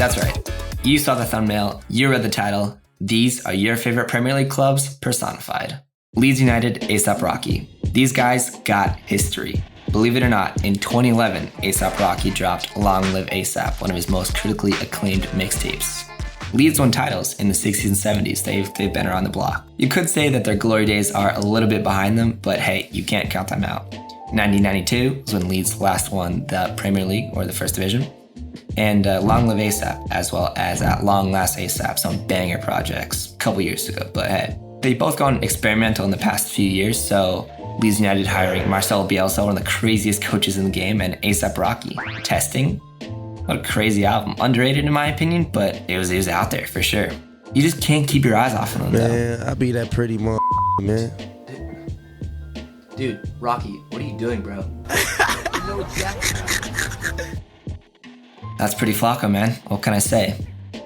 That's right. You saw the thumbnail, you read the title. These are your favorite Premier League clubs personified. Leeds United, A$AP Rocky. These guys got history. Believe it or not, in 2011, A$AP Rocky dropped Long Live A$AP, one of his most critically acclaimed mixtapes. Leeds won titles in the 60s and 70s. They've been around the block. You could say that their glory days are a little bit behind them, but hey, you can't count them out. 1992 was when Leeds last won the Premier League, or the First Division. And Long Live A$AP, as well as At Long Last A$AP, some banger projects a couple years ago. But hey, they've both gone experimental in the past few years, so Leeds United hiring Marcelo Bielsa, one of the craziest coaches in the game, and A$AP Rocky. Testing. What a crazy album. Underrated in my opinion, but it was out there for sure. You just can't keep your eyes off of them, man, I be that pretty man. Dude, Rocky, what are you doing, bro? That's pretty flacco, man. What can I say?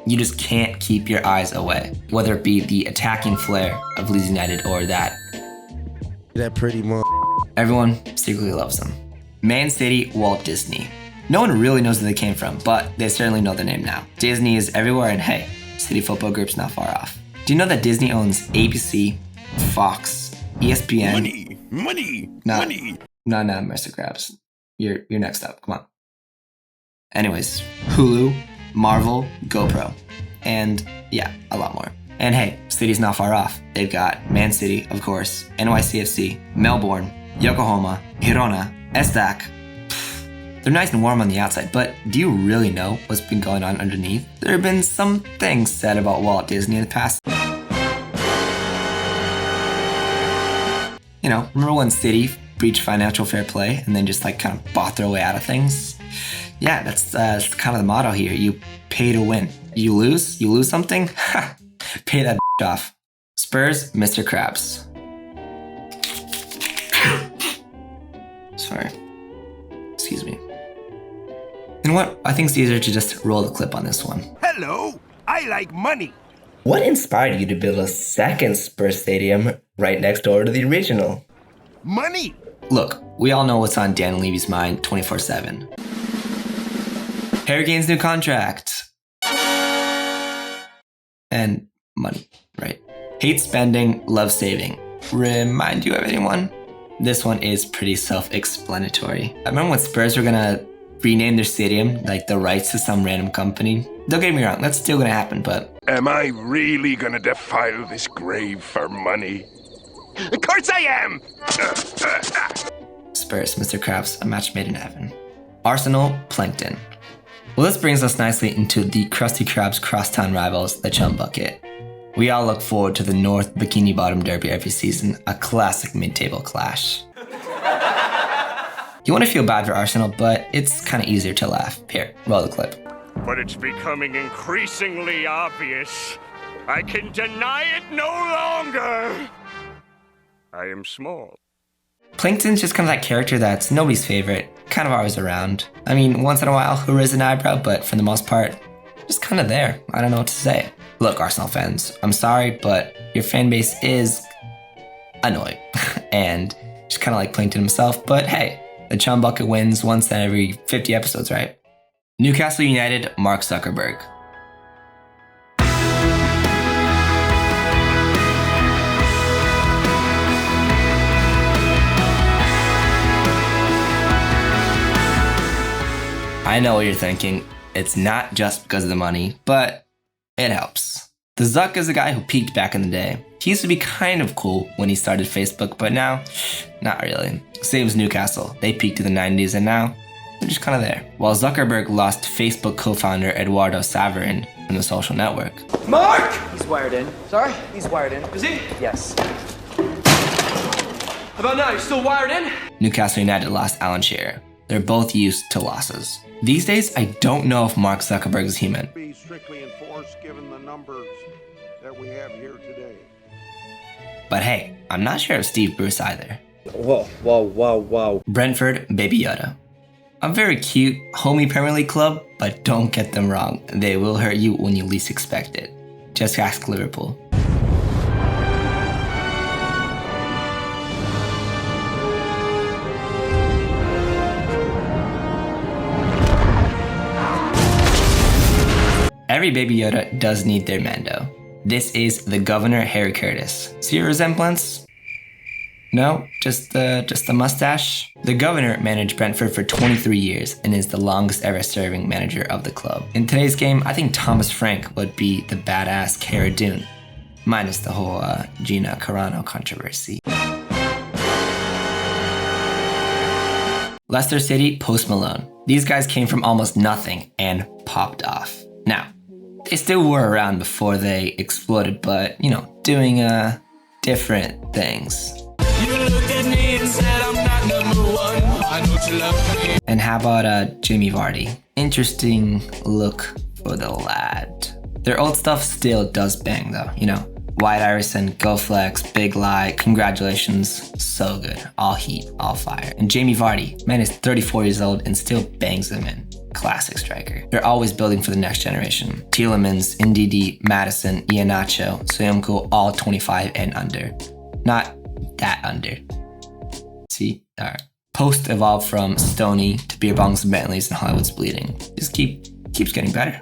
You just can't keep your eyes away. Whether it be the attacking flair of Leeds United or that pretty everyone secretly loves them. Man City, Walt Disney. No one really knows where they came from, but they certainly know their name now. Disney is everywhere, and hey, City Football Group's not far off. Do you know that Disney owns ABC, Fox, ESPN? Money. No, Mr. Krabs. You're next up. Come on. Anyways, Hulu, Marvel, GoPro, and yeah, a lot more. And hey, City's not far off. They've got Man City, of course, NYCFC, Melbourne, Yokohama, Girona, Estac. They're nice and warm on the outside, but do you really know what's been going on underneath? There have been some things said about Walt Disney in the past. You know, remember when City breached financial fair play and then just like kind of bought their way out of things? Yeah, that's kind of the motto here. You pay to win. You lose something? Ha! Pay that off. Spurs, Mr. Krabs. Sorry. Excuse me. You know what? I think it's easier to just roll the clip on this one. Hello, I like money. What inspired you to build a second Spurs stadium right next door to the original? Money. Look, we all know what's on Dan Levy's mind 24/7. Harry Kane's new contract. And money, right? Hate spending, love saving. Remind you of anyone? This one is pretty self-explanatory. I remember when Spurs were gonna rename their stadium, like the rights to some random company. Don't get me wrong, that's still gonna happen, but... Am I really gonna defile this grave for money? Of course I am! Spurs, Mr. Krabs, a match made in heaven. Arsenal, Plankton. Well, this brings us nicely into the Krusty Krabs crosstown rivals, the Chum Bucket. We all look forward to the North Bikini Bottom Derby every season, a classic mid-table clash. You want to feel bad for Arsenal, but it's kind of easier to laugh. Here, roll the clip. But it's becoming increasingly obvious. I can deny it no longer. I am small. Plankton's just kind of that character that's nobody's favorite, kind of always around. I mean, once in a while he'll raise an eyebrow, but for the most part, just kind of there. I don't know what to say. Look, Arsenal fans, I'm sorry, but your fan base is annoying. And just kind of like Plankton himself, but hey, the Chum Bucket wins once in every 50 episodes, right? Newcastle United, Mark Zuckerberg. I know what you're thinking. It's not just because of the money, but it helps. The Zuck is a guy who peaked back in the day. He used to be kind of cool when he started Facebook, but now, not really. Same as Newcastle. They peaked in the 90s and now, they're just kind of there. While Zuckerberg lost Facebook co-founder Eduardo Saverin from the social network. Mark! He's wired in. Sorry? He's wired in. Is he? Yes. How about now? You're still wired in? Newcastle United lost Alan Shearer. They're both used to losses. These days, I don't know if Mark Zuckerberg is human. Be strictly enforced given the numbers that we have here today. But hey, I'm not sure of Steve Bruce either. Whoa. Brentford, Baby Yoda. A very cute, homey Premier League club, but don't get them wrong. They will hurt you when you least expect it. Just ask Liverpool. Every Baby Yoda does need their Mando. This is the Governor Harry Curtis. See a resemblance? No, just the mustache. The Governor managed Brentford for 23 years and is the longest ever serving manager of the club. In today's game, I think Thomas Frank would be the badass Cara Dune, minus the whole Gina Carano controversy. Leicester City, Post Malone. These guys came from almost nothing and popped off. Now, they still were around before they exploded, but, you know, doing different things. You looked at me and said I'm not number one. I know you love me. And how about Jamie Vardy? Interesting look for the lad. Their old stuff still does bang though, you know. White Iverson, Go Flex, Big Lie, congratulations, so good. All heat, all fire. And Jamie Vardy, man is 34 years old and still bangs them in. Classic striker. They're always building for the next generation. Tielemans, Ndidi, Madison, Iheanacho, Soyuncu, all 25 and under. Not that under. See? Alright. Post evolved from Stoney to beer bongs and Bentleys and Hollywood's bleeding. Just keeps getting better.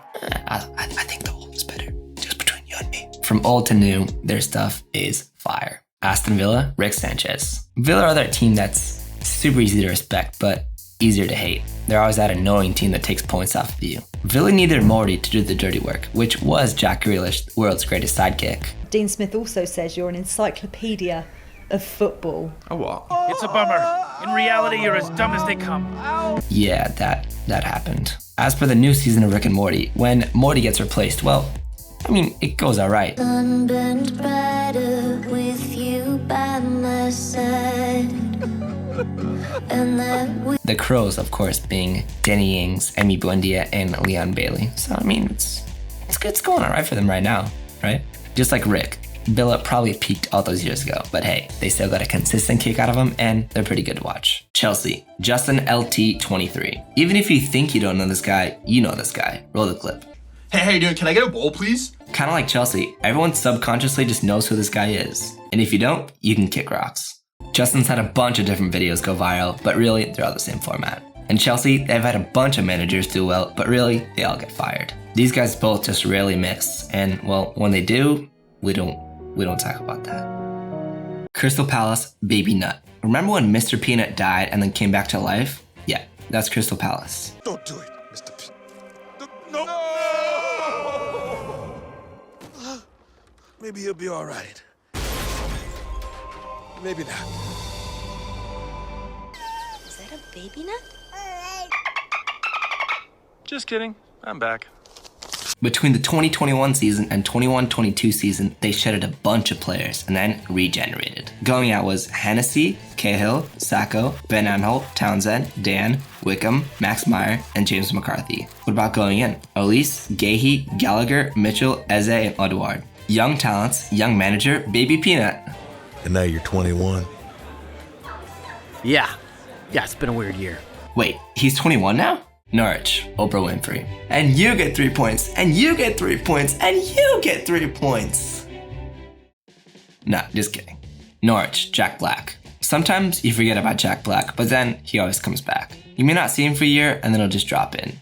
I think the old is better. Just between you and me. From old to new, their stuff is fire. Aston Villa, Rick Sanchez. Villa are that team that's super easy to respect, but easier to hate. They're always that annoying team that takes points off of you. Villa needed Morty to do the dirty work, which was Jack Grealish, the world's greatest sidekick. Dean Smith also says you're an encyclopedia of football. Oh, what? It's a bummer. In reality, you're as dumb as they come. Yeah, that happened. As for the new season of Rick and Morty, when Morty gets replaced, well, I mean, it goes alright. The Crows, of course, being Danny Ings, Emi Buendia, and Leon Bailey. So, I mean, it's going alright for them right now, right? Just like Rick, Villa probably peaked all those years ago, but hey, they still got a consistent kick out of them, and they're pretty good to watch. Chelsea, Justin LT 23. Even if you think you don't know this guy, you know this guy. Roll the clip. Hey, how you doing? Can I get a bowl, please? Kind of like Chelsea, everyone subconsciously just knows who this guy is. And if you don't, you can kick rocks. Justin's had a bunch of different videos go viral, but really, they're all the same format. And Chelsea, they've had a bunch of managers do well, but really, they all get fired. These guys both just rarely miss, and well, when they do, we don't talk about that. Crystal Palace, Baby Nut. Remember when Mr. Peanut died and then came back to life? Yeah, that's Crystal Palace. Don't do it, Mr. P. No! Maybe he'll be all right. Maybe not. Is that a baby nut? Just kidding. I'm back. Between the 2021 season and 21-22 season, they shedded a bunch of players and then regenerated. Going out was Hennessy, Cahill, Sacco, Ben Anholt, Townsend, Dan, Wickham, Max Meyer, and James McCarthy. What about going in? Elise, Gahey, Gallagher, Mitchell, Eze, and Edouard. Young talents, young manager, Baby Peanut. And now you're 21. Yeah, it's been a weird year. Wait, he's 21 now? Norwich, Oprah Winfrey. And you get 3 points, and you get 3 points, and you get 3 points. Nah, just kidding. Norwich, Jack Black. Sometimes you forget about Jack Black, but then he always comes back. You may not see him for a year, and then he'll just drop in.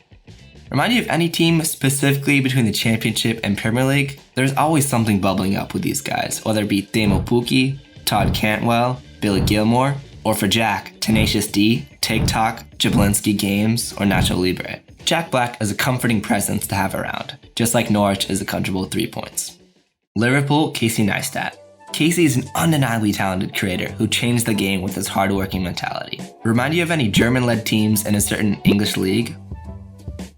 Remind you of any team, specifically between the Championship and Premier League? There's always something bubbling up with these guys, whether it be Thamo Pukki, Todd Cantwell, Billy Gilmore, or for Jack, Tenacious D, TikTok, Jablinski Games, or Nacho Libre. Jack Black is a comforting presence to have around, just like Norwich is a comfortable 3 points. Liverpool, Casey Neistat. Casey is an undeniably talented creator who changed the game with his hardworking mentality. Remind you of any German-led teams in a certain English league?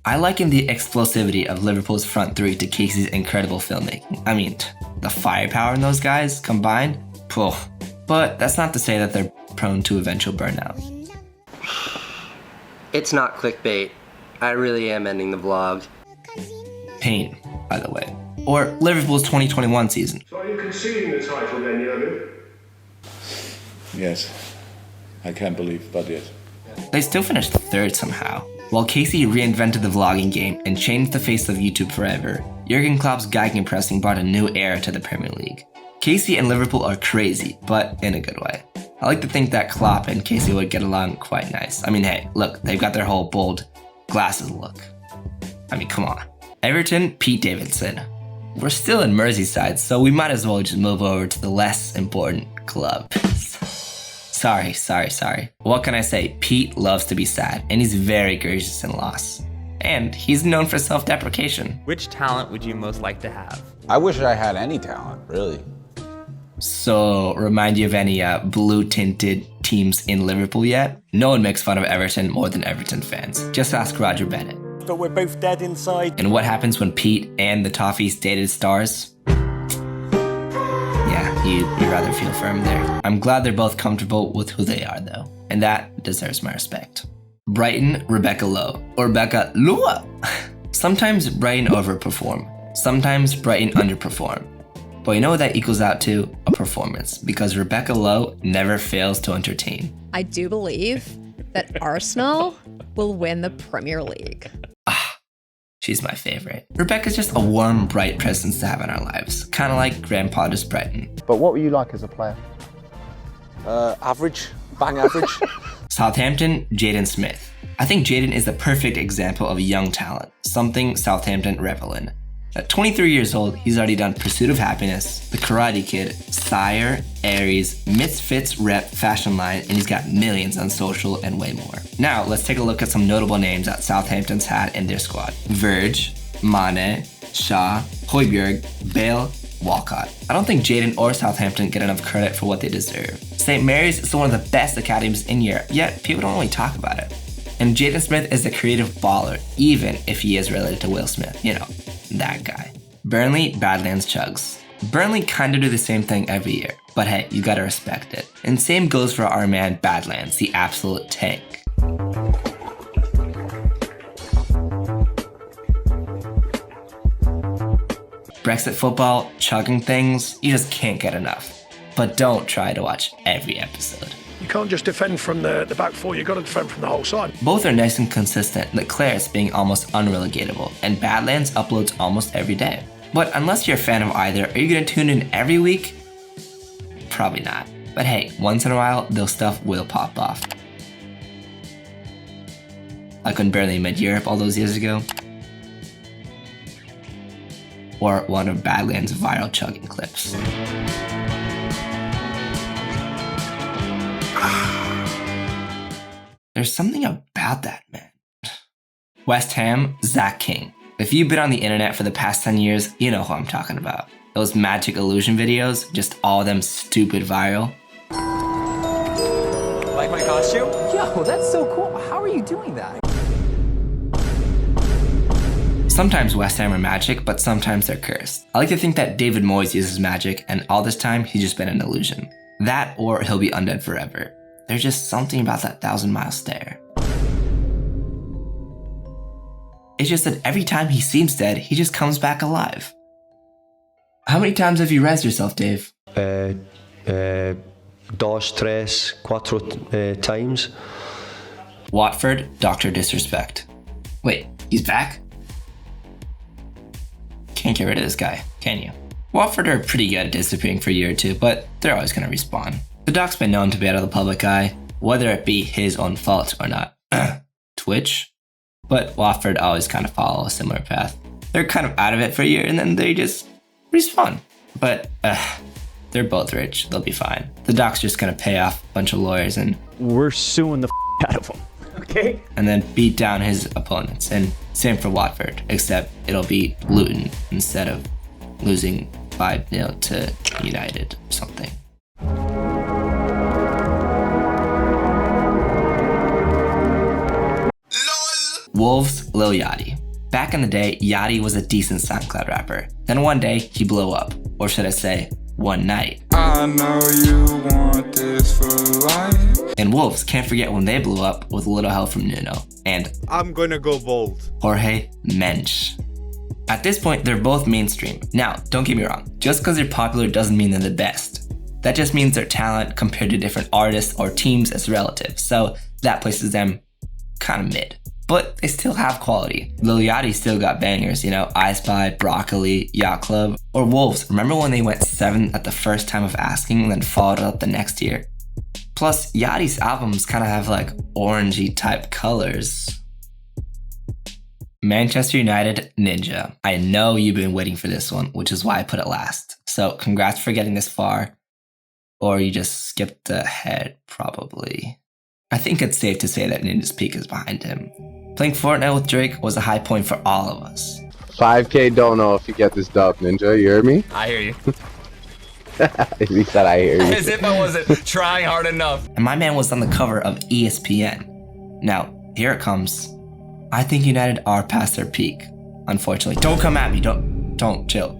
I liken the explosivity of Liverpool's front three to Casey's incredible filmmaking. I mean, the firepower in those guys combined, poof. But that's not to say that they're prone to eventual burnout. It's not clickbait. I really am ending the vlog. Pain, by the way. Or Liverpool's 2021 season. So are you conceding the title then, Jurgen? Yes. I can't believe, but yes. They still finished third somehow. While Casey reinvented the vlogging game and changed the face of YouTube forever, Jurgen Klopp's gegenpressing brought a new era to the Premier League. Casey and Liverpool are crazy, but in a good way. I like to think that Klopp and Casey would get along quite nice. I mean, hey, look, they've got their whole bold glasses look. I mean, come on. Everton, Pete Davidson. We're still in Merseyside, so we might as well just move over to the less important club. Sorry. What can I say? Pete loves to be sad, and he's very gracious in loss. And he's known for self-deprecation. Which talent would you most like to have? I wish I had any talent, really. So, remind you of any blue-tinted teams in Liverpool yet? No one makes fun of Everton more than Everton fans. Just ask Roger Bennett. But we're both dead inside. And what happens when Pete and the Toffees dated stars? Yeah, you'd rather feel for him there. I'm glad they're both comfortable with who they are, though. And that deserves my respect. Brighton, Rebecca Lowe. Or Rebecca Lua. Sometimes Brighton overperform. Sometimes Brighton underperform. But you know what that equals out to? A performance. Because Rebecca Lowe never fails to entertain. I do believe that Arsenal will win the Premier League. She's my favorite. Rebecca's just a warm, bright presence to have in our lives. Kind of like Grandpa Just Brighton. But what were you like as a player? Average. Bang average. Southampton, Jaden Smith. I think Jaden is the perfect example of young talent. Something Southampton revel in. At 23 years old, he's already done Pursuit of Happiness, The Karate Kid, Sire, Aries, Misfits Rep Fashion Line, and he's got millions on social and way more. Now, let's take a look at some notable names that Southampton's had in their squad. Verge, Mane, Shaw, Højbjerg, Bale, Walcott. I don't think Jaden or Southampton get enough credit for what they deserve. St. Mary's is one of the best academies in Europe, yet people don't really talk about it. And Jaden Smith is a creative baller, even if he is related to Will Smith. You know, that guy. Burnley, Badlands Chugs. Burnley kinda do the same thing every year, but hey, you gotta respect it. And same goes for our man Badlands, the absolute tank. Brexit football, chugging things, you just can't get enough. But don't try to watch every episode. You can't just defend from the back four, you've got to defend from the whole side. Both are nice and consistent, Leclerc's being almost unrelegatable, and Badlands uploads almost every day. But unless you're a fan of either, are you gonna tune in every week? Probably not. But hey, once in a while, those stuff will pop off. Like when Burnley made Europe all those years ago. Or one of Badlands' viral chugging clips. There's something about that, man. West Ham, Zach King. If you've been on the internet for the past 10 years, you know who I'm talking about. Those magic illusion videos, just all of them stupid viral. Like my costume? Yo, that's so cool. How are you doing that? Sometimes West Ham are magic, but sometimes they're cursed. I like to think that David Moyes uses magic, and all this time, he's just been an illusion. That, or he'll be undead forever. There's just something about that 1,000-mile stare. It's just that every time he seems dead, he just comes back alive. How many times have you rezzed yourself, Dave? 2, 3, 4 times. Watford, Dr. Disrespect. Wait, he's back? Can't get rid of this guy, can you? Watford are pretty good at disappearing for a year or two, but they're always gonna respawn. The Doc's been known to be out of the public eye, whether it be his own fault or not. Twitch? But Watford always kind of follow a similar path. They're kind of out of it for a year and then they just respawn. But they're both rich, they'll be fine. The Doc's just gonna pay off a bunch of lawyers and we're suing the out of them. Okay. And then beat down his opponents. And same for Watford, except it'll be Luton instead of losing 5-0 to United or something. Wolves, Lil Yachty. Back in the day, Yachty was a decent SoundCloud rapper. Then one day, he blew up. Or should I say, one night. I know you want this for life. And Wolves can't forget when they blew up with a little help from Nuno. And I'm gonna go bold. Jorge Mensch. At this point, they're both mainstream. Now, don't get me wrong. Just because they're popular doesn't mean they're the best. That just means their talent compared to different artists or teams is relative. So that places them kind of mid. But they still have quality. Lil Yachty still got bangers, you know, I Spy, Broccoli, Yacht Club, or Wolves. Remember when they went 7 at the first time of asking and then followed it up the next year? Plus, Yachty's albums kind of have like orangey type colors. Manchester United Ninja. I know you've been waiting for this one, which is why I put it last. So congrats for getting this far. Or you just skipped ahead, probably. I think it's safe to say that Ninja's peak is behind him. Playing Fortnite with Drake was a high point for all of us. 5K don't know if you get this dub, Ninja. You heard me? I hear you. He said I hear you. As if I wasn't trying hard enough. And my man was on the cover of ESPN. Now, here it comes. I think United are past their peak, unfortunately. Don't come at me, don't chill.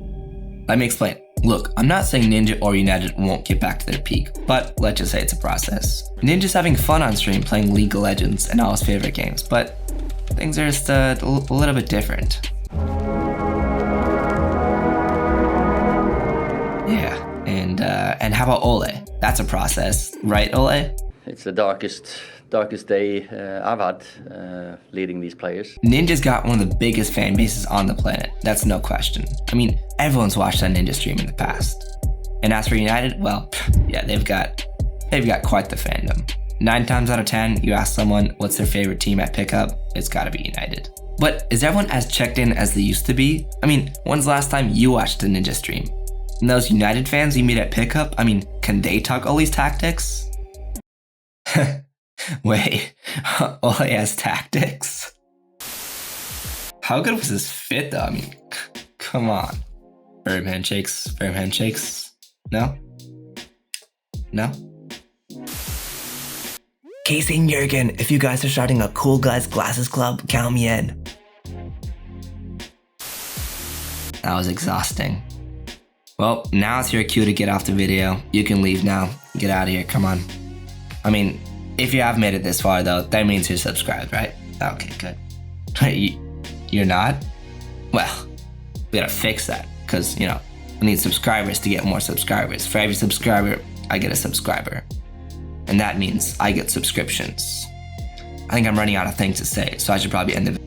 Let me explain. Look, I'm not saying Ninja or United won't get back to their peak, but let's just say it's a process. Ninja's having fun on stream playing League of Legends and all his favorite games, but things are just a little bit different. Yeah, and how about Ole? That's a process, right, Ole? It's the darkest day I've had leading these players. Ninja's got one of the biggest fan bases on the planet. That's no question. I mean, everyone's watched that Ninja stream in the past. And as for United, well, yeah, they've got quite the fandom. 9 times out of 10, you ask someone what's their favorite team at pickup, it's gotta be United. But is everyone as checked in as they used to be? I mean, when's the last time you watched a Ninja stream? And those United fans you meet at pickup, I mean, can they talk Ole's tactics? Wait, Ole has tactics? How good was this fit though? I mean, come on. Firm handshakes. No? No? Casey and Jurgen, if you guys are starting a cool guys glasses club, count me in. That was exhausting. Well, now it's your cue to get off the video. You can leave now. Get out of here, come on. I mean, if you have made it this far though, that means you're subscribed, right? Okay, good. You're not? Well, we gotta fix that, because, you know, I need subscribers to get more subscribers. For every subscriber, I get a subscriber. And that means I get subscriptions. I think I'm running out of things to say, so I should probably end the video.